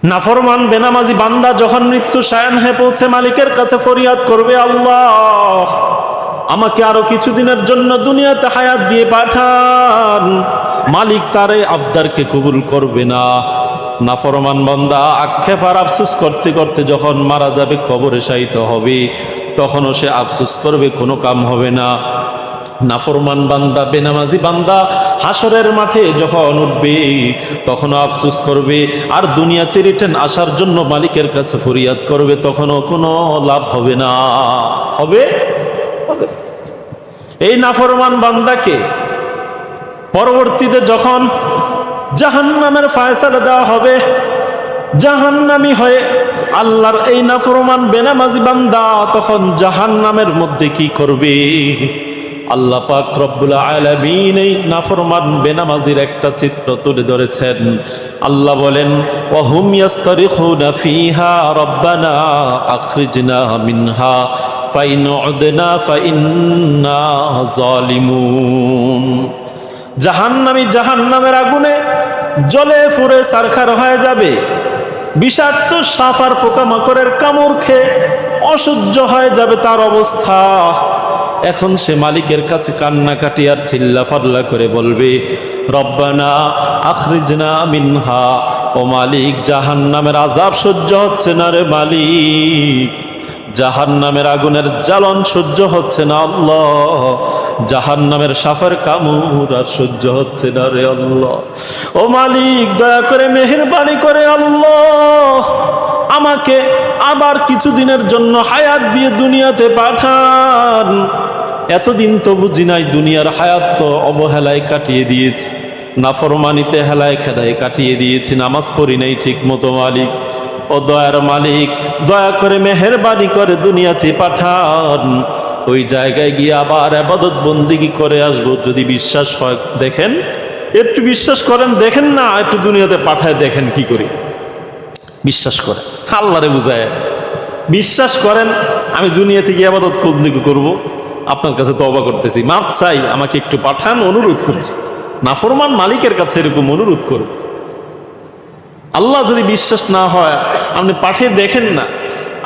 নাফরমান বেনামাজি বান্দা যখন মৃত্যু শায়ান হয়ে পৌঁছে মালিকের কাছে ফরিয়াদ করবে, আল্লাহ আমাকে আরো কিছুদিনের জন্য দুনিয়াতে হায়াত দিয়ে পাঠান, মালিক তার এই আবদারকে কবুল করবে না। নাফরমান বান্দা আক্ষেপ আর আফসুস করতে করতে যখন মারা যাবে, কবরে শায়িত হবে, তখনও সে আফসুস করবে, কোনো কাম হবে না। নাফরমান বান্দা বেনামাজি বান্দা হাসরের মাঠে যখন উঠবে, তখনও আফসোস করবে, আর দুনিয়াতে রিটার্ন আসার জন্য মালিকের কাছে ফরিয়াদ করবে, তখনও কোনো লাভ হবে না। হবে? এই নাফরমান বান্দাকে পরবর্তীতে যখন জাহান্নামের ফায়সালা দেওয়া হবে, জাহান্নামী হয়ে আল্লাহর এই নাফরমান বেনামাজি বান্দা তখন জাহান্নামের মধ্যে কি করবে? আল্লাহ পাক রব্বুল আলামিন এই নাফরমান বেনামাজির একটা চিত্র তুলে ধরেছেন। আল্লাহ বলেন, ওয়া হুম ইয়াস্তারিখুনা ফিহা রব্বানা আখরিজনা মিনহা ফাইন উদনা ফাইন্না যালিমুন। জাহান্নামী জাহান্নামের আগুনে জ্বলে পুড়ে ছারখার হয়ে যাবে, বিষাক্ত সাপ আর পোকামাকড়ের কামড় খেয়ে অসহ্য হয়ে যাবে তার অবস্থা। এখন সে মালিকের কাছে কান্নাকাটি আর চিল্লা ফাল্লা করে বলবে, রব্বানা আখরিজনা মিনহা, ও মালিক জাহান্নামের আযাব সহ্য হচ্ছে না রে মালিক, জাহান্নামের আগুনের জ্বালন সহ্য হচ্ছে না আল্লাহ, জাহান্নামের সাপের কামড় আর সহ্য হচ্ছে না রে আল্লাহ। ও মালিক দয়া করে মেহেরবানি করে আল্লাহ আমাকে আবার কিছুদিনের জন্য হায়াত দিয়ে দুনিয়াতে পাঠান। এতদিন তো বুঝি নাই, দুনিয়ার হায়াত তো অবহেলায় কাটিয়ে দিয়েছি, নাফরমানিতে হেলায় খেলায় কাটিয়ে দিয়েছি, নামাজ পড়ি নাই ঠিক মতো। মালিক ও দয়ার মালিক, দয়া করে মেহেরবানি করে দুনিয়াতে পাঠান, ওই জায়গায় গিয়ে আবার ইবাদত বন্দেগী করে আসবো। যদি বিশ্বাস হয় দেখেন, একটু বিশ্বাস করেন, দেখেন না একটু দুনিয়াতে পাঠায় দেখেন কি করি। বিশ্বাস করেন, আল্লাহরে বুঝায় বিশ্বাস করেন, আমি দুনিয়াতে গিয়ে ইবাদত বন্দেগী করব, আপনার কাছে তওবা করতেছি, মাফ চাই, আমাকে একটু পাঠান, অনুরোধ করছি। নাফরমান মালিকের কাছে এরকম অনুরোধ করব। আল্লাহ যদি বিশ্বাস না হয়, আপনি পাঠিয়ে দেখেন না,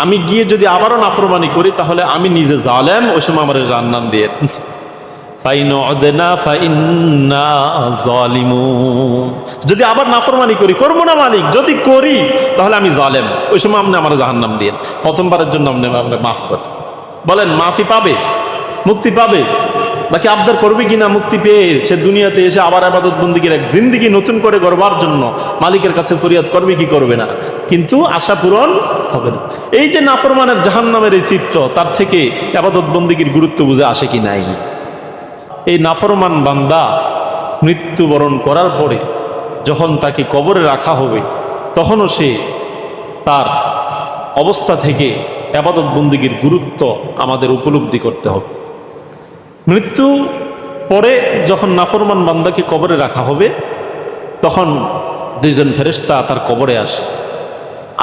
আমি গিয়ে যদি আবারও নাফরমানি করি তাহলে আমি নিজে জালেম, ওই সময় আমার জান্নাত দিয়ে যদি আবার নাফরমানি করি, করবো না মালিক, যদি করি তাহলে আমি জালেম, ওই সময় আপনি আমার জাহান্নাম দিয়ে প্রথমবারের জন্য আপনি মাফ করেন। বলেন মাফি পাবে, মুক্তি পাবে? বাকি আবদার করবে কিনা মুক্তি পেয়ে সে দুনিয়াতে এসে আবার ইবাদত বন্দেগীর এক জিন্দেগি নতুন করে গড়বার জন্য মালিকের কাছে ফরিয়াদ করবে কি করবে না? কিন্তু আশা পূরণ হবে না। এই যে নাফরমানের জাহান্নামের এই চিত্র, তার থেকে ইবাদত বন্দেগীর গুরুত্ব বুঝে আসে কি নাই? এই নাফরমান বান্দা মৃত্যুবরণ করার পরে যখন তাকে কবরে রাখা হবে, তখনও সে তার অবস্থা থেকে ইবাদত বন্দেগীর গুরুত্ব আমাদের উপলব্ধি করতে হবে। মৃত্যু পরে যখন নাফরমান বান্দাকে কবরে রাখা হবে, তখন দুইজন ফেরেশতা তার কবরে আসে।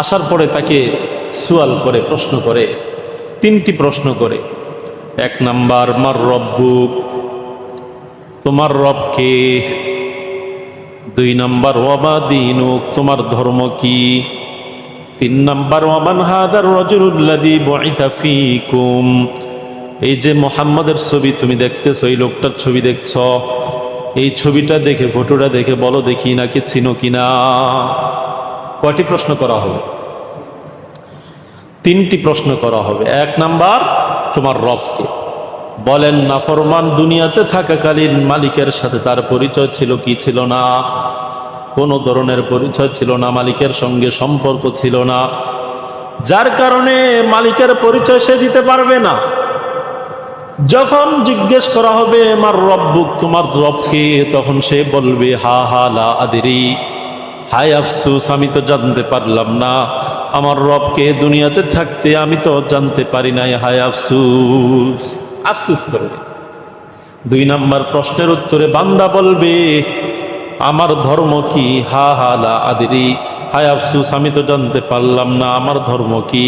আসার পরে তাকে সুয়াল করে, প্রশ্ন করে, তিনটি প্রশ্ন করে। এক নাম্বার, মার রব্বুক, তোমার রব কে? দুই নাম্বার, ওয়ামা দীনুক, তোমার ধর্ম কি? তিন নাম্বার, ওয়ামান হাদার রাজুলুল্লাযী বুইসা ফীকুম, এই যে মুহাম্মাদের ছবি তুমি দেখতেছো, এই লোকটার ছবি দেখছ, এই ছবিটা দেখে, ফটোটা দেখে বলো দেখি নাকি চিনো কিনা। কয়টি প্রশ্ন করা হবে? তিনটি প্রশ্ন করা হবে। এক নাম্বার, তোমার রবকে। বলেন নাফরমান দুনিয়াতে থাকাকালীন মালিকের সাথে তার পরিচয় ছিল কি ছিল না? কোনো ধরনের পরিচয় ছিল না, মালিকের সঙ্গে সম্পর্ক ছিল না, যার কারণে মালিকের পরিচয় সে দিতে পারবে না। যখন জিজ্ঞেস করা হবে আমার রব্বুক, তোমার রবকে, তখন সে বলবে হা হা লা আদরি, হায় আফসুস, আমি তো জানতে পারলাম না আমার রবকে, দুনিয়াতে থাকতে আমি তো জানতে পারি নাই, হায় আফসুস, আফসুস করবে। দুই নাম্বার প্রশ্নের উত্তরে বান্দা বলবে আমার ধর্ম কি? হা হা লা আদরি, হায় আফসুস আমি তো জানতে পারলাম না আমার ধর্ম কি।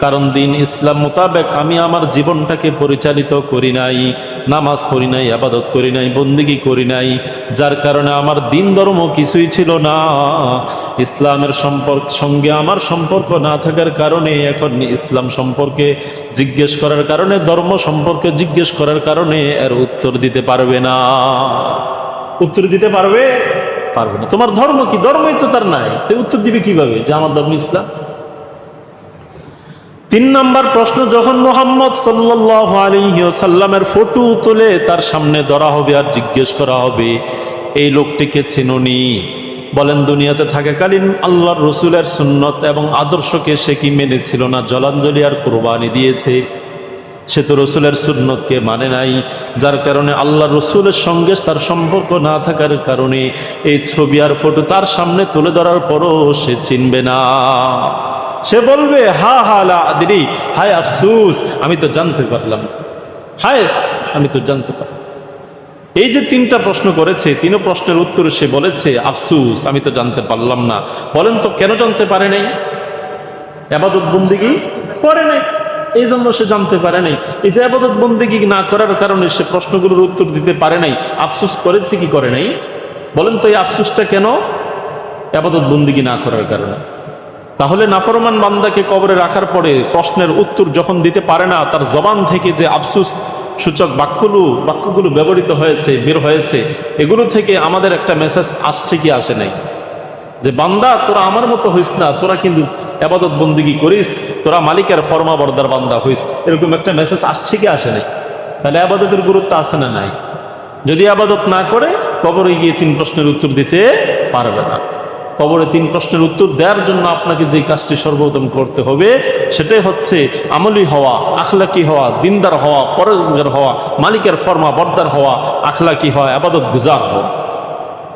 কারণ দিন ইসলাম মোতাবেক আমি আমার জীবনটাকে পরিচালিত করি নাই, নামাজ পড়ি নাই, আবাদত করি নাই, বন্দিগি করি নাই, যার কারণে আমার দিন ধর্ম কিছুই ছিল না। ইসলামের সঙ্গে আমার সম্পর্ক না থাকার কারণে এখন ইসলাম সম্পর্কে জিজ্ঞেস করার কারণে, ধর্ম সম্পর্কে জিজ্ঞেস করার কারণে এর উত্তর দিতে পারবে না। উত্তর দিতে পারবে পারবে না। তোমার ধর্ম কি? ধর্মই তো তার নাই, সে উত্তর দিবে কিভাবে যে আমার ধর্ম ইসলাম? 3 নম্বর প্রশ্ন, যখন মুহাম্মদ সাল্লাল্লাহু আলাইহি ওয়াসাল্লামের ফটো তুলে তার সামনে ধরা হবে আর জিজ্ঞেস করা হবে, এই লোকটিকে চিনোনি? বলেন, দুনিয়াতে থাকাকালীন আল্লাহর রসুলের সুন্নত এবং আদর্শকে সে কি মেনেছিল না? জলাঞ্জলি আর কুরবানি দিয়েছে। সে তো রসুলের সুন্নতকে মানে নাই, যার কারণে আল্লাহ রসুলের সঙ্গে তার সম্পর্ক না থাকার কারণে এই ছবি আর ফটো তার সামনে তুলে ধরার পরও সে চিনবে না। সে বলবে হা হা লা আদরি, হায় আফসুস আমি তো জানতে পারলাম, হায় আফসুস আমি তো জানতে পারলাম। এই যে 3টা প্রশ্ন করেছে, 3 প্রশ্নের উত্তরে সে বলেছে আফসুস আমি তো জানতে পারলাম না। বলেন তো কেন জানতে পারে নাই? ইবাদত বন্দেগী করে নাই, এই জন্য সে জানতে পারে নাই। এই যে ইবাদত বন্দেগী না করার কারণে সে প্রশ্নগুলোর উত্তর দিতে পারে নাই। আফসোস করেছে কি করে নাই? বলেন তো এই আফসোসটা কেন? ইবাদত বন্দেগী না করার কারণে। তাহলে নাফরমান বান্দাকে কবরে রাখার পরে প্রশ্নের উত্তর যখন দিতে পারে না, তার জবান থেকে যে আফসোস সূচক বাক্যগুলো ব্যবহৃত হয়েছে, বের হয়েছে, এগুলো থেকে আমাদের একটা মেসেজ আসছে কি আসে নাই? যে বান্দা তোরা আমার মতো হইস না, তোরা কিন্তু ইবাদত বন্দেগী করিস, তোরা মালিকের ফরমাবরদার বান্দা হইস, এরকম একটা মেসেজ আসছে কি আসে নাই? তাহলে ইবাদতের গুরুত্ব আছে না নাই? যদি ইবাদত না করে কবরে গিয়ে 3 প্রশ্নের উত্তর দিতে পারবে না। কবরে 3 প্রশ্নের উত্তর দেওয়ার জন্য আপনাকে যে কাজটি সর্বপ্রথম করতে হবে সেটাই হচ্ছে আমলি হওয়া, আখলাকি হওয়া, দিনদার হওয়া, পরহেজগার হওয়া, মালিকের ফরমাবরদার হওয়া, আখলাকি হওয়া, ইবাদত গুজার হওয়া।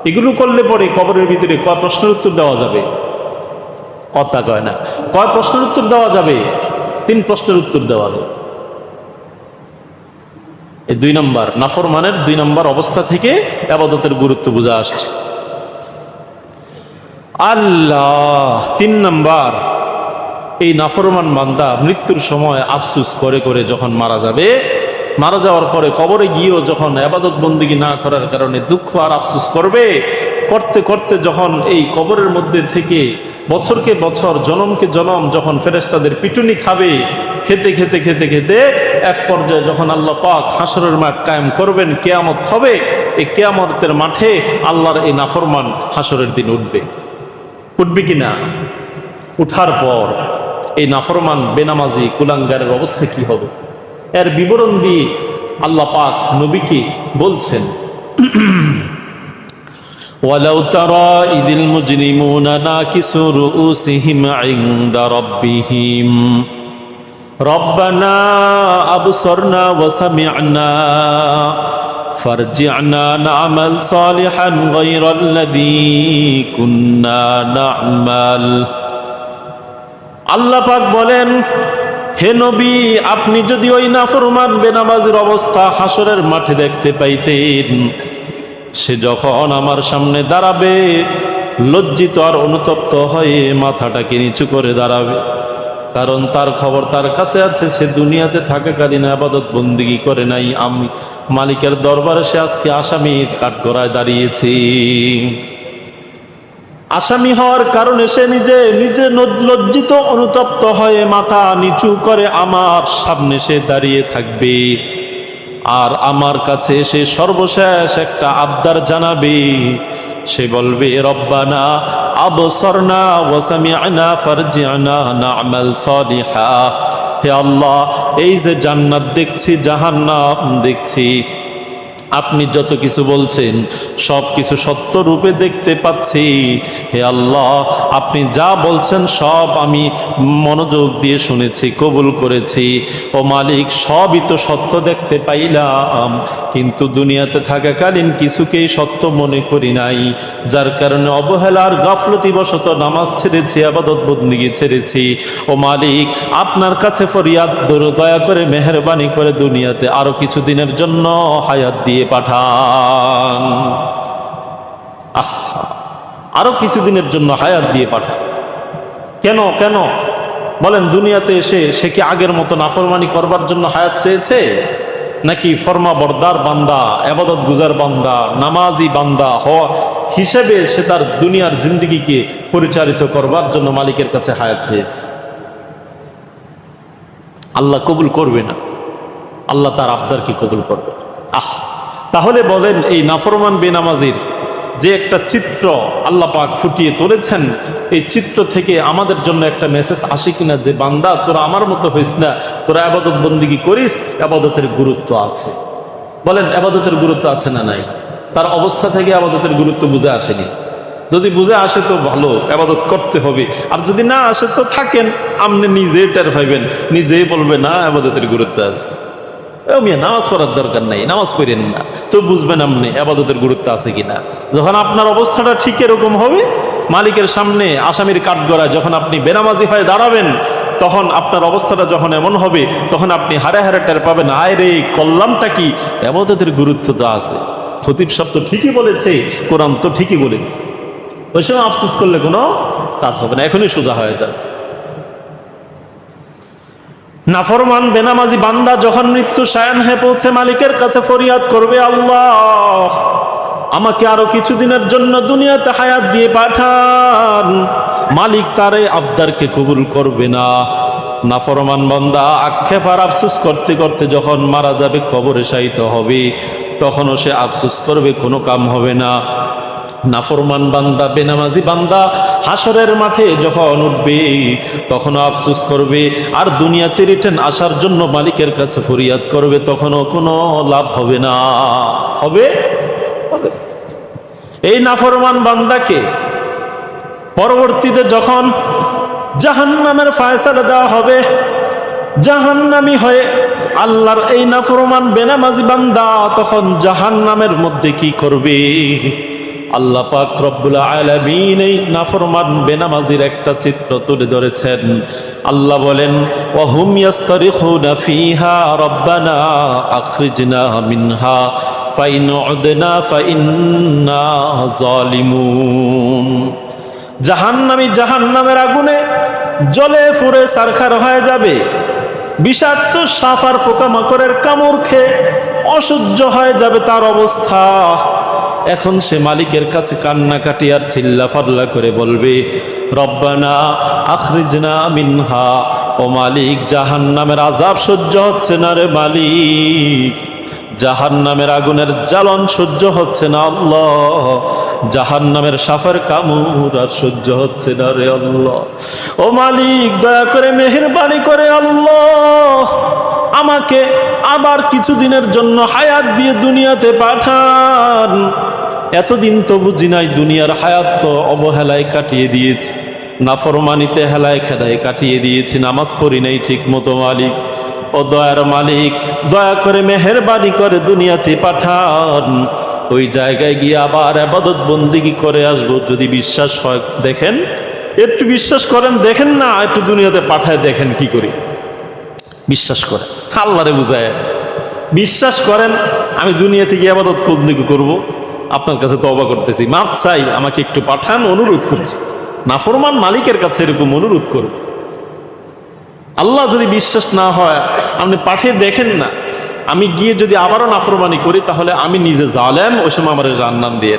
এগুলো করলে পরে কবরের ভিতরে কয় প্রশ্নের উত্তর দেওয়া যাবে? কথা কয় না। কয় প্রশ্নের উত্তর দেওয়া যাবে? 3 প্রশ্নের উত্তর দেওয়া যাবে। এই 2 নম্বর নাফরমানের 2 নম্বর অবস্থা থেকে ইবাদতের গুরুত্ব বোঝা আসছে। আল্লাহ 3 নম্বর, এই নাফরমান বান্দা মৃত্যুর সময় আফসোস করে করে যখন মারা যাবে, মারা যাওয়ার পরে কবরে গিয়েও যখন ইবাদত বন্দেগী না করার কারণে দুঃখ আর আফসোস করবে, করতে করতে যখন এই কবরের মধ্যে থেকে বছরকে বছর, জনমকে জনম যখন ফেরেশতাদের পিটুনি খাবে, খেতে খেতে খেতে খেতে এক পর্যায়ে যখন আল্লাহ পাক হাসরের মাঠ কায়েম করবেন, কিয়ামত হবে, এই কিয়ামতের মাঠে আল্লাহর এই নাফরমান হাসরের দিন উঠবে। উঠবে কিনা? উঠার পর এই নাফরমান বেনামাজি কুলাঙ্গারের অবস্থা কি হবে এর বিবরণ দিয়ে আল্লাহ পাক নবীকে বলছেন, ওয়ালাউ তারা ইদিল মুজরিমুনা নাকিসু রুউসিহিম ইনদা রাব্বিহিম রব্বানা আবসারনা ওয়া সামি'না ফারজি'না না'মাল সালিহান গায়রাল্লাযী কুন্না না'মাল। আল্লাহ পাক বলেন, হে নবী, আপনি যদি ওই নাফরমান বেনামাজির অবস্থা হাসরের মাঠে দেখতে পাইতেন, সে যখন আমার সামনে দাঁড়াবে লজ্জিত আর অনুতপ্ত হয়ে মাথাটাকে নিচু করে দাঁড়াবে, কারণ তার খবর তার কাছে আছে সে দুনিয়াতে থাকাকালীন ইবাদত বন্দেগী করে নাই। আমি মালিকের দরবারে সে আজকে আসামির কাঠগড়ায় দাঁড়িয়েছি। আসামি হওয়ার কারণে সে নিজে নিজে লজ্জিত অনুতপ্ত হয়ে মাথা নিচু করে আমার সামনে সে দাঁড়িয়ে থাকবে, আর আমার কাছে সে সর্বশেষ একটা আবদার জানাবে। সে বলবে, রব্বানা আবসারনা ওয়া সামি'না ফারজি'না না'মাল সালিহা। হে আল্লাহ, এই যে জান্নাত দেখছি, জাহান্নাম দেখছি, আপনি যত কিছু বলছেন সব কিছু সত্য রূপে দেখতে পাচ্ছি। হে আল্লাহ, আপনি যা বলছেন সব আমি মনোযোগ দিয়ে শুনেছি, কবুল করেছি। ও মালিক, সবই তো সত্য দেখতে পাইলাম, কিন্তু দুনিয়াতে থাকাকালীন কিছুকেই সত্য মনে করি নাই, যার কারণে অবহেলার গাফলতিবশত নামাজ ছেড়েছি, ইবাদত বন্দেগী ছেড়েছি। ও মালিক, আপনার কাছে ফরিয়াদ, দয়া করে মেহেরবানি করে দুনিয়াতে আরো কিছু দিনের জন্য হায়াত দিয়ে পাঠান। আহা, আরো কিছুদিনের জন্য হায়াত দিয়ে পাঠায়। কেন কেন বলেন? দুনিয়াতে এসে সে কি আগের মতো নাফরমানি করবার জন্য হায়াত চেয়েছে, নাকি ফরমা বরদার বান্দা, ইবাদত গুজার বান্দা, নামাজি বান্দা হওয়া হিসেবে সে তার দুনিয়ার জিন্দেগিকে পরিচালিত করবার জন্য মালিকের কাছে হায়াত চেয়েছে? আল্লাহ কবুল করবে না, আল্লাহ তার আবদারকে কবুল করবে। তাহলে বলেন, এই নাফরমান বেনামাজির যে একটা চিত্র আল্লাহ পাক ফুটিয়ে তুলেছেন, এই চিত্র থেকে আমাদের জন্য একটা মেসেজ আসে কিনা যে বান্দা তোরা আমার মতো হইস না, তোরা আবাদত বন্দিগি করিস, আবাদতের গুরুত্ব আছে। বলেন, আবাদতের গুরুত্ব আছে না নাই? তার অবস্থা থেকে আবাদতের গুরুত্ব বুঝে আসেনি। যদি বুঝে আসে তো ভালো, আবাদত করতে হবে। আর যদি না আসে তো থাকেন, আপনি নিজেই টের পাইবেন, নিজেই বলবে না আবাদতের গুরুত্ব আছে। নামাজ পড়ার দরকার নাই, নামাজ পড়েন না, তো বুঝবেন আপনি আবাদতের গুরুত্ব আছে কিনা। যখন আপনার অবস্থাটা ঠিক এরকম হবে, মালিকের সামনে আসামির কাঠগড়ায় যখন আপনি বেনামাজি হয়ে দাঁড়াবেন, তখন আপনার অবস্থাটা যখন এমন হবে, তখন আপনি হারে হারে টের পাবেন, আয় রে করলামটা কি, আবাদতের গুরুত্ব তো আছে। খতিব সাহেব তো ঠিকই বলেছে, কোরআন তো ঠিকই বলেছে। ওই সময় আফসোস করলে কোনো কাজ হবে না, এখনই সোজা হয়ে যাবে। নাফরমান বেনামাজি বান্দা যখন মৃত্যু শায়ান হয়ে পৌঁছে মালিকের কাছে ফরিয়াদ করবে, আল্লাহ আমাকে আরো কিছুদিনের জন্য দুনিয়াতে হায়াত দিয়ে পাঠান, মালিক তারে আবদারকে কবুল করবে না। নাফরমান বান্দা আক্ষেপ আর আফসোস করতে করতে যখন মারা যাবে, কবরে শায়িত হবে, তখনও সে আফসোস করবে, কোনো কাম হবে না। নাফরমান বান্দা বেনামাজি বান্দা হাসরের মাঠে যখন উঠবে, তখনও আফসোস করবে, আর দুনিয়াতে রিটার্ন আসার জন্য মালিকের কাছে ফরিয়াদ করবে, তখনও কোনো লাভ হবে না। হবে? এই নাফরমান বান্দাকে পরবর্তীতে যখন জাহান্নামের ফায়সালা দেওয়া হবে, জাহান্নামী হয়ে আল্লাহর এই নাফরমান বেনামাজি বান্দা তখন জাহান্নামের মধ্যে কি করবে? আল্লাহ পাক রব্বুল আলামিন এই নাফরমান বেনামাজির একটা চিত্র তুলে ধরেছেন। আল্লাহ বলেন, ওয়া হুম ইয়াস্তারিখুনা ফিহা রব্বানা আখরিজনা মিনহা ফাইন উদনা ফাইন্না যালিমুন। জাহান্নামী জাহান্নামের আগুনে জ্বলে পুড়ে ছারখার হয়ে যাবে, বিষাক্ত সাপ আর পোকামাকড়ের কামড় খেয়ে অসহ্য হয়ে যাবে তার অবস্থা। এখন সে মালিকের কাছে কান্নাকাটি আর চিল্লাফাল্লা করে বলবে, রব্বানা আখরিজনা মিনহা, ও মালিক জাহান্নামের আযাব সহ্য হচ্ছে না রে মালিক, জাহান্নামের আগুনের জ্বালন সহ্য হচ্ছে না আল্লাহ, জাহান্নামের সাপের কামড় আর সহ্য হচ্ছে না রে আল্লাহ। ও মালিক দয়া করে মেহেরবানি করে আল্লাহ আমাকে আবার কিছুদিনের জন্য হায়াত দিয়ে দুনিয়াতে পাঠান। এতদিন তো বুঝি নাই, দুনিয়ার হায়াত তো অবহেলায় কাটিয়ে দিয়েছি, নাফরমানিতে হেলায় খেলায় কাটিয়ে দিয়েছি, নামাজ পড়ি নাই ঠিক মতো। মালিক ও দয়ার মালিক, দয়া করে মেহেরবানি করে দুনিয়াতে পাঠান, ওই জায়গায় গিয়ে আবার ইবাদত বন্দেগী করে আসবো। যদি বিশ্বাস হয় দেখেন, একটু বিশ্বাস করেন, দেখেন না একটু দুনিয়াতে পাঠায় দেখেন কি করি। বিশ্বাস করেন, আল্লাহরে বুঝায় বিশ্বাস করেন, আমি দুনিয়াতে গিয়ে ইবাদত বন্দেগী করবো, আপনার কাছে তওবা করতেছি, মাফ চাই, আমাকে একটু পাঠান, অনুরোধ করছি। নাফরমান মালিকের কাছে এরকম অনুরোধ করব। আল্লাহ যদি বিশ্বাস না হয়, আপনি পাঠিয়ে দেখেন না, আমি গিয়ে যদি আবারও নাফরমানি করি, তাহলে আমি নিজে জালেম, ওই সময় আমার জাহান্নাম দিয়ে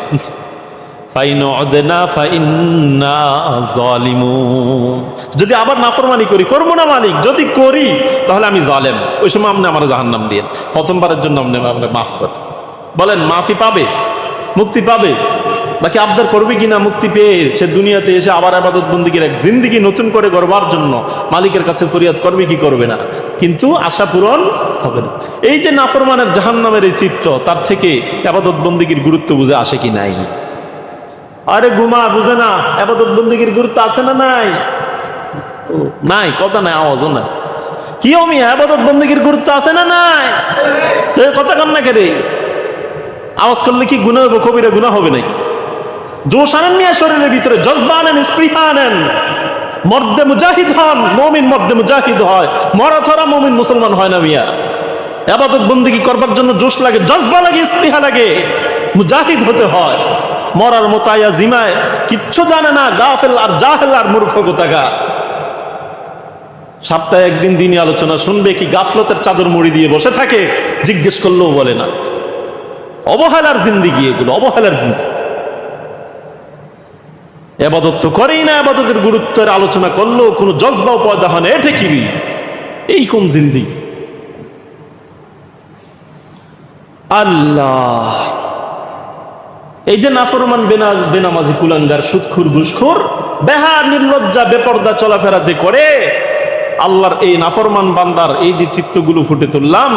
যদি আবার নাফরমানি করি, করবো না মালিক, যদি করি তাহলে আমি জালেম, ওই সময় আপনি আমার জাহান্নাম দিয়ে প্রথমবারের জন্য আপনি মাফ করেন। বলেন মাফি পাবে, মুক্তি পাবে? বাকি আবদার করবে কিনা মুক্তি পেয়ে সে দুনিয়াতে এসে আবার ইবাদত বন্দেগীর এক জিন্দেগি নতুন করে গড়বার জন্য মালিকের কাছে ফরিয়াদ করবে কি করবে না? কিন্তু আশা পূরণ হবে না। এই যে নাফরমানের জাহান্নামের এই চিত্র, তার থেকে ইবাদত বন্দেগীর গুরুত্ব বুঝে আসে কি নাই? আরে ঘুমা, বুঝে না ইবাদত বন্দেগীর গুরুত্ব আছে না নাই? নাই, কথা নাই, আওয়াজও নাই। কি আমি ইবাদত বন্দেগীর গুরুত্ব আছে না নাই? তো কথা কন না কেরে? আওয়াজ করলে কি গুনাহ হবে? কবিরা গুনাহ হবে নাকি? জোশ আনেন মিয়া শরীরের ভিতরে, জজবা আনেন, স্পৃহা আনেন, মর্দে মুজাহিদ হন। মুমিন মর্দে মুজাহিদ হয়, মরা ধরা মুমিন মুসলমান হয় না মিয়া। ইবাদত বন্দেগী করবার জন্য জোশ লাগে, জজবা লাগে, স্পৃহা লাগে, মুজাহিদ হতে হয়। মরার মতো আয়া জিমায়, কিচ্ছু জানে না, গাফেল আর জাহেল আর মূর্খ কোথাকার। সপ্তাহে একদিন দিনই আলোচনা শুনবে কি গাফলতের চাদর মুড়ি দিয়ে বসে থাকে, জিজ্ঞেস করলেও বলে না। অবহেলার জিন্দিগি এগুলো, অবহেলার জিন্দিগি। এবাদত তো করেই না, এবাদতের গুরুত্বের আলোচনা করলেও কোনো জজবাও পয়দা হয় না, এটা কি, এই কোন জিন্দিগি? আল্লাহ, এই যে নাফরমান বেনামাজি কুলাঙ্গার সুদখোর ঘুষখোর বেহা নির্লজ্জা বেপর্দা চলাফেরা যে করে, আল্লাহর এই নাফরমান বান্দার এই যে চিত্রগুলো ফুটে তুললাম,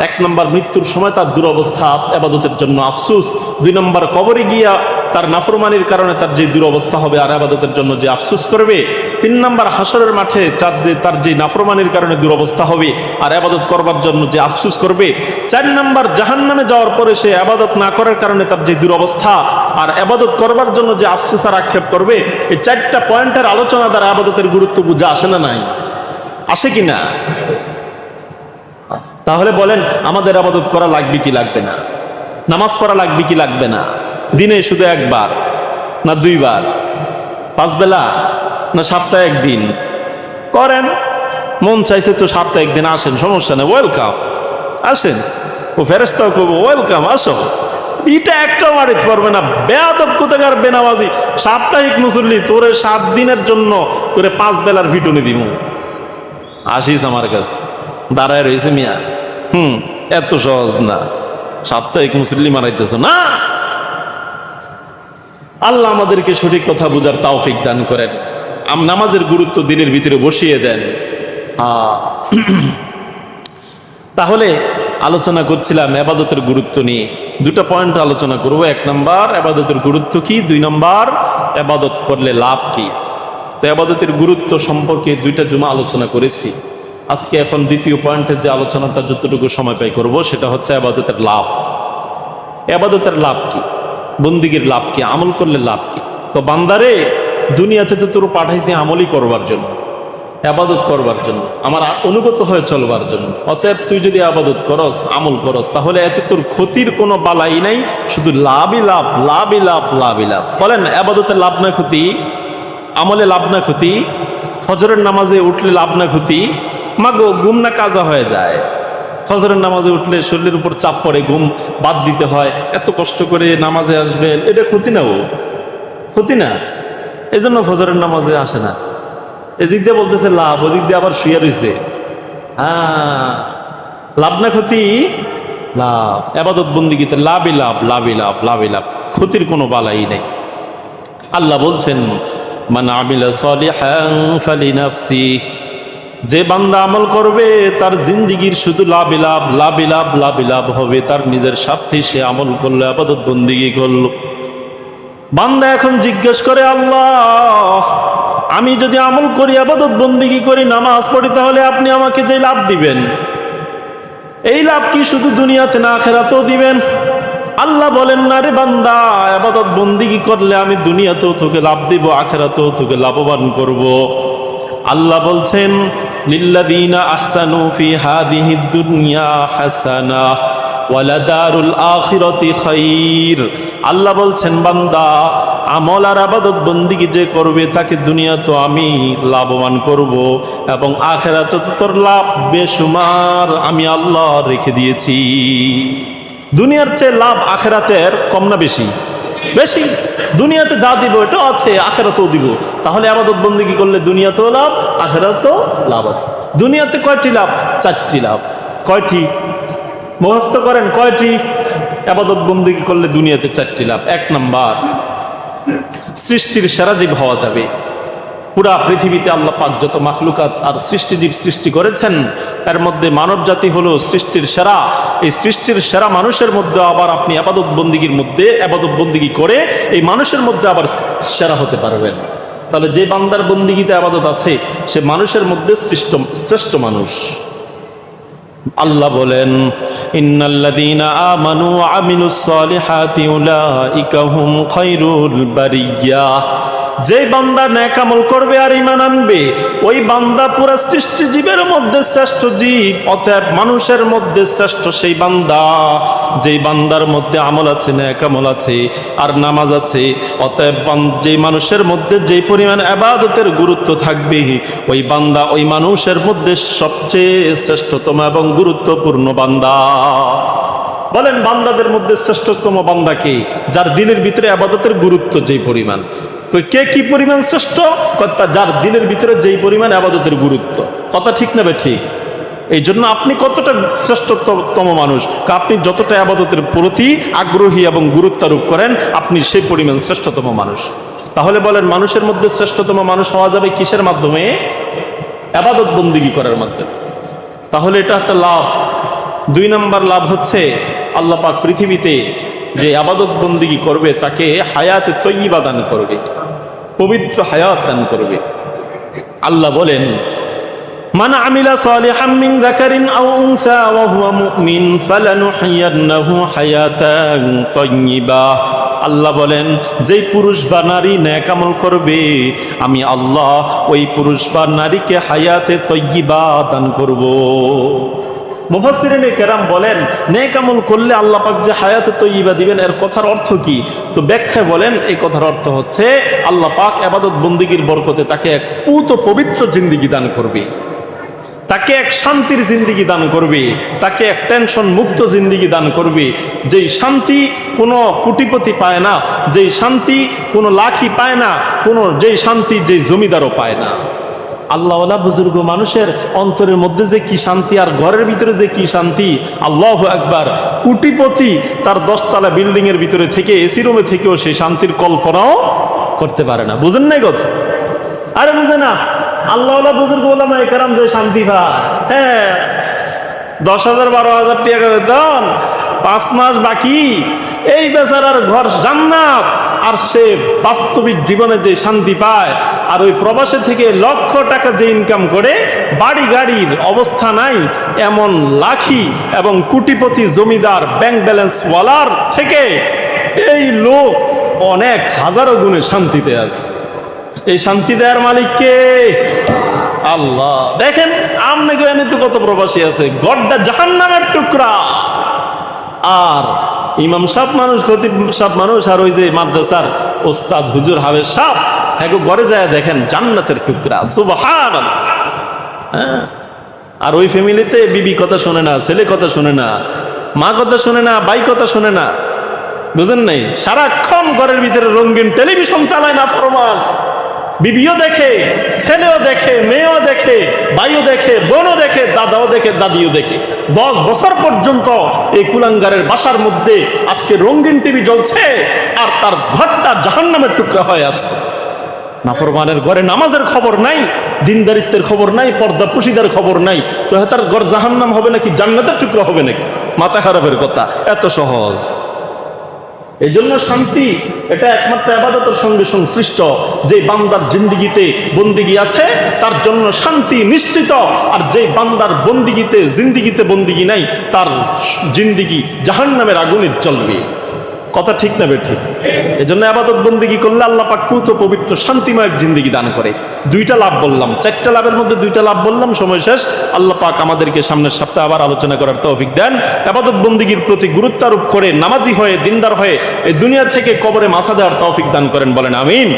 1 নম্বর মৃত্যুর সময় তার দুরবস্থা, ইবাদতের জন্য আফসোস। 2 নম্বর কবরে গিয়া তার নাফরমানির কারণে তার যে দুরবস্থা হবে আর ইবাদতের জন্য যে আফসোস করবে। 3 নম্বর হাসরের মাঠে তার যে নাফরমানির কারণে দুরবস্থা হবে আর ইবাদত করবার জন্য যে আফসোস করবে। 4 নম্বর জাহান্নামে যাওয়ার পরে সে ইবাদত না করার কারণে তার যে দুরবস্থা আর ইবাদত করবার জন্য যে আফসোস আর আক্ষেপ করবে। এই 4টা পয়েন্টের আলোচনা দ্বারা ইবাদতের গুরুত্ব বুঝা আসে না? নাই, আসে কিনা? তাহলে বলেন আমাদের ইবাদত করা লাগবে কি লাগবে না? নামাজ পড়া লাগবে কি লাগবে না? দিনে শুধু 1 বার না 2 বার, 5 বেলা না সপ্তাহে 1 দিন করেন? মন চাইছে তো সপ্তাহে 1 দিন আসেন, সমস্যা নেই, ওয়েলকাম, আসেন। ও ফেরেশতাও করবো ওয়েলকাম, আসো। এটা একটাও বাড়িতে পারবে না, বেয়াদব কোথাকার বেনামাজি সাপ্তাহিক মুসল্লি, তোরে 7 দিনের জন্য তোরে 5 বেলার ভিটুনি দিব, আসিস আমার কাছে দাঁড়ায় রয়েছে মিয়া। এত সহজ না, সাপ্তাহিক মুসল্লি মারাইতেছ না। আল্লাহ আমাদেরকে সঠিক কথা বুঝার তৌফিক দান করেন, নামাজের গুরুত্ব দিনের ভিতরে বসিয়ে দেন। তাহলে আলোচনা করছিলাম ইবাদতের গুরুত্ব নিয়ে, 2টা পয়েন্ট আলোচনা করব। 1 নম্বর ইবাদতের গুরুত্ব কি, 2 নম্বর ইবাদত করলে লাভ কি। তো ইবাদতের গুরুত্ব সম্পর্কে 2টা জুমা আলোচনা করেছি। আজকে এখন 2য় পয়েন্টের যে আলোচনাটা যতটুকু সময় পাই করব, সেটা হচ্ছে ইবাদতের লাভ। ইবাদতের লাভ কি, বন্দিগির লাভ কি, আমল করলে লাভ কি। তো বান্দারে, দুনিয়াতে তো তোর পাঠাইছি আমলই করবার জন্য, ইবাদত করবার জন্য, আমার অনুগত হয়ে চলবার জন্য। অতএব তুই যদি ইবাদত করস, আমল করস, তাহলে এতে তোর ক্ষতির কোনো বালাই নাই, শুধু লাভই লাভ, লাভই লাভ, লাভই লাভ। বলেন ইবাদতে লাভ না ক্ষতি, আমলে লাভ না ক্ষতি, ফজরের নামাজে উঠলে লাভ না ক্ষতি? মাগো ঘুম না কাজা হয়ে যায়, ফজরের নামাজে উঠলে শরীরের উপর চাপ পড়ে, ঘুম বাদ দিতে হয়, এত কষ্ট করে নামাজে আসবেন, এটা ক্ষতি না? ও ক্ষতি না, এই জন্য ফজরের নামাজে আসে না। এদিক দিয়ে বলতেছে লাভ, ওদিক দিয়ে আবার শুয়ে রয়েছে। লাভ না ক্ষতি? লাভ। ইবাদত বন্দেগীতে লাভই লাভ, লাভই লাভ, লাভই লাভ, ক্ষতির কোনো বালাই নেই। আল্লাহ বলছেন মান আমিলা সালিহান ফালিনাফসি, যে বান্দা আমল করবে তার জিন্দিগির শুধু লাভই লাভ, লাভই লাভ, লাভই লাভ হবে, তার নিজের স্বার্থে সে আমল করলো, ইবাদত বন্দেগী করলো। বান্দা এখন জিজ্ঞেস করে, আল্লাহ আমি যদি আমল করি, ইবাদত বন্দেগী করি, নামাজ পড়ি, তাহলে আপনি আমাকে যে লাভ দিবেন, এই লাভ কি শুধু দুনিয়াতে না আখিরাতেও দিবেন? আল্লাহ বলেন না রে বান্দা, ইবাদত বন্দেগী করলে আমি দুনিয়াতেও তোকে লাভ দিব, আখিরাতেও তোকে লাভবান করব। আল্লাহ বলছেন লিল্লাযীনা আহসানু ফি হাযিহিদ দুনিয়া হাসানাহ ওয়া লাদারুল আখিরাতি খায়র। আল্লাহ বলছেন বান্দা আমল আর ইবাদত বন্দেগী যে করবে তাকে দুনিয়াতেও আমি লাভবান করব এবং আখিরাতে তো তোর লাভ বেশুমার আমি আল্লাহ রেখে দিয়েছি। দুনিয়ার চেয়ে লাভ আখিরাতের কম না বেশি? বেশি। দুনিয়াতে যা দিব এটা আছে, আখিরাতেও দিব। তাহলে ইবাদত বন্দেগী করলে দুনিয়াতেও লাভ, আখিরাতেও লাভ আছে। দুনিয়াতে কয়টি লাভ? 4টি লাভ। কয়টি? মুখস্থ করেন, কয়টি? ইবাদত বন্দেগী করলে দুনিয়াতে 4টি লাভ। 1 নাম্বার, সৃষ্টির সেরা জীব হওয়া যাবে। পুরা পৃথিবীতে আল্লাহ পাক যত মাখলুকাত আর সৃষ্টিজীব সৃষ্টি করেছেন, এর মধ্যে মানব জাতি হলো সৃষ্টির সেরা। এই সৃষ্টির সেরা মানুষের মধ্যে আবার আপনি ইবাদত বন্দেগীর মধ্যে ইবাদত বন্দেগী করে এই মানুষের মধ্যে আবার সেরা হতে পারবেন। তাহলে যে বান্দার বন্দেগীতে ইবাদত আছে সে মানুষের মধ্যে শ্রেষ্ঠ মানুষ। আল্লাহ বলেন ইন্নাল্লাযীনা আমানু ওয়া আমিলুস সালিহাতি উলাইকা হুম খায়রুল বারিয়াহ। যেই বান্দা নেক আমল করবে আর ঈমান আনবে, ওই বান্দা পুরো সৃষ্টি জীবের মধ্যে শ্রেষ্ঠ জীব। অতএব মানুষের মধ্যে শ্রেষ্ঠ সেই বান্দা যেই বান্দার মধ্যে আমল আছে, নেক আমল আছে আর নামাজ আছে। অতএব যেই মানুষের মধ্যে যেই পরিমাণ ইবাদতের গুরুত্ব থাকবে, ওই বান্দা ওই মানুষের মধ্যে সবচেয়ে শ্রেষ্ঠতম এবং গুরুত্বপূর্ণ বান্দা। বলেন বান্দাদের মধ্যে শ্রেষ্ঠতম বান্দা কে? যার দিলের ভিতরে ইবাদতের গুরুত্ব যেই পরিমাণ। কে কি পরিমাণ শ্রেষ্ঠ? যার দিলের ভিতরে যেই পরিমাণ ইবাদতের গুরুত্ব। কথা ঠিক না বে ঠিক? এই জন্য আপনি কতটা শ্রেষ্ঠতম মানুষ, আপনি যতটা ইবাদতের প্রতি আগ্রহী এবং গুরুত্বারোপ করেন, আপনি সেই পরিমাণ শ্রেষ্ঠতম মানুষ। তাহলে বলেন মানুষের মধ্যে শ্রেষ্ঠতম মানুষ হওয়া যাবে কিসের মাধ্যমে? ইবাদত বন্দেগী করার মাধ্যমে। তাহলে এটা একটা লাভ। 2 নম্বর লাভ হচ্ছে আল্লাহ পাক পৃথিবীতে যে ইবাদত বন্দেগী করবে তাকে হায়াতে তয়্যিবা দান করবে, পবিত্র হায়াত দান করবে। আল্লাহ বলেন, মান আমিলা সালিহাম মিন যাকারিন আও উনসা ওয়া হুয়া মুমিন ফালানুহইয়ান্নাহু হায়াতান তাইয়্যিবা। আল্লাহ বলেন, যেই পুরুষ বা নারী নেক আমল করবে, আমি আল্লাহ ওই পুরুষ বা নারীকে হায়াতে তাইয়্যিবা দান করব। মুফাসসিরিনে কেরাম বলেন, নেক আমল করলে আল্লাহ পাক যে হায়াতে তাইয়্যিবা দিবেন, এর কথার অর্থ কি? তো ব্যাখ্যায় বলেন, এই কথার অর্থ হচ্ছে আল্লাহ পাক ইবাদত বন্দেগীর বরকতে তাকে এক পুত পবিত্র জিন্দেগি দান করবে, তাকে এক শান্তির জিন্দেগি দান করবে, তাকে এক টেনশন মুক্ত জিন্দেগি দান করবে। যেই শান্তি কোনো কোটিপতি পায় না, যেই শান্তি কোনো লাখি পায় না, যেই শান্তি যেই জমিদারও পায় না। আল্লাহওয়ালা বুজুর্গ মানুষের অন্তরের মধ্যে যে কি শান্তি, আর ঘরের ভিতরে যে কি শান্তি, আল্লাহু আকবার। কোটিপতি তার 10 তলা বিল্ডিং এর ভিতরে থেকে এসি রুমে থেকেও সেই শান্তির কল্পনাও করতে পারে না। বুঝেন নাই কথা? আরে বুঝে না, আল্লাহওয়ালা বুজুর্গ ওলামায়ে কেরাম যে শান্তি পায়, হ্যাঁ 10,000 12,000 টাকা বেতন, 5 মাস বাকি, এই বেচারার ঘর জান্নাত। আর সে বাস্তবিক জীবনে যে শান্তি পায়, আর ওই প্রবাসে থেকে লক্ষ টাকা যে ইনকাম করে, বাড়ি গাড়ির অবস্থা নাই এমন লাখি এবং কোটিপতি জমিদার ব্যাংক ব্যালেন্স ওয়ালার থেকে এই লোক অনেক হাজারো গুণে শান্তিতে আছে। এই শান্তি দেয়ার মালিক কে? আল্লাহ। দেখেন আমনে এনে তো কত প্রবাসী আছে, গড্ডা জাহান্নামের টুকরা। আর ইমাম সাহেব মানুষ, খতিব সাহেব মানুষ, আর ওই যে মাদ্রাসার ওস্তাদ হুজুর হাফেজ সাহেব, হ্যাঁ ঘরে যায় দেখেন জান্নাতের টুকরা। সুবহানাল্লাহ। হ্যাঁ, আর ওই ফ্যামিলিতে বিবি কথা শোনে না, ছেলে কথা শোনে না, মা কথা শোনে না, ভাই কথা শোনে না। বুঝেন নাই? সারাক্ষণ ঘরের ভিতরে রঙিন টেলিভিশন চালায় না ফরমান। বিবিও দেখে, ছেলেও দেখে, মেয়েও দেখে, ভাইও দেখে, বোনও দেখে, দাদাও দেখে, দাদিও দেখে। 10 বছর পর্যন্ত এই কুলাঙ্গারের বাসার মধ্যে আজকে রঙিন টিভি জ্বলছে, আর তার ঘরটা জাহান্নামের টুকরা হয়ে আছে। নাফরমানের ঘরে নামাজের খবর নাই, দিনদারিত্বের খবর নাই, পর্দা পুশিদার খবর নাই, তো তার ঘর জাহান্নাম হবে নাকি জান্নাতের টুকরা হবে নাকি? মাথা খারাপের কথা, এত সহজ। এই জন্য শান্তি এটা একমাত্র ইবাদতের সঙ্গে সংশ্লিষ্ট। যে বান্দার জিন্দেগিতে বন্দেগী আছে তার জন্য শান্তি নিশ্চিত, আর যে বান্দার জিন্দেগিতে বন্দেগী নাই, তার জিন্দেগি জাহান্নামের আগুনে জ্বলবে। কথা ঠিক না বেঠিক? এই জন্য ইবাদত বন্দেগী করলে আল্লাহ পাক পুত পবিত্র শান্তিময় জিন্দেগি দান করে। 2টা লাভ বললাম, 4টা লাভের মধ্যে 2টা লাভ বললাম, সময় শেষ। আল্লাহ পাক আমাদেরকে সামনের সপ্তাহে আবার আলোচনা করার তৌফিক দেন। ইবাদত বন্দেগীর প্রতি গুরুত্ব আরোপ করে নামাজি হয়ে, দিনদার হয়ে এই দুনিয়া থেকে কবরে মাথা দেওয়ার তৌফিক দান করেন। বলেন আমিন।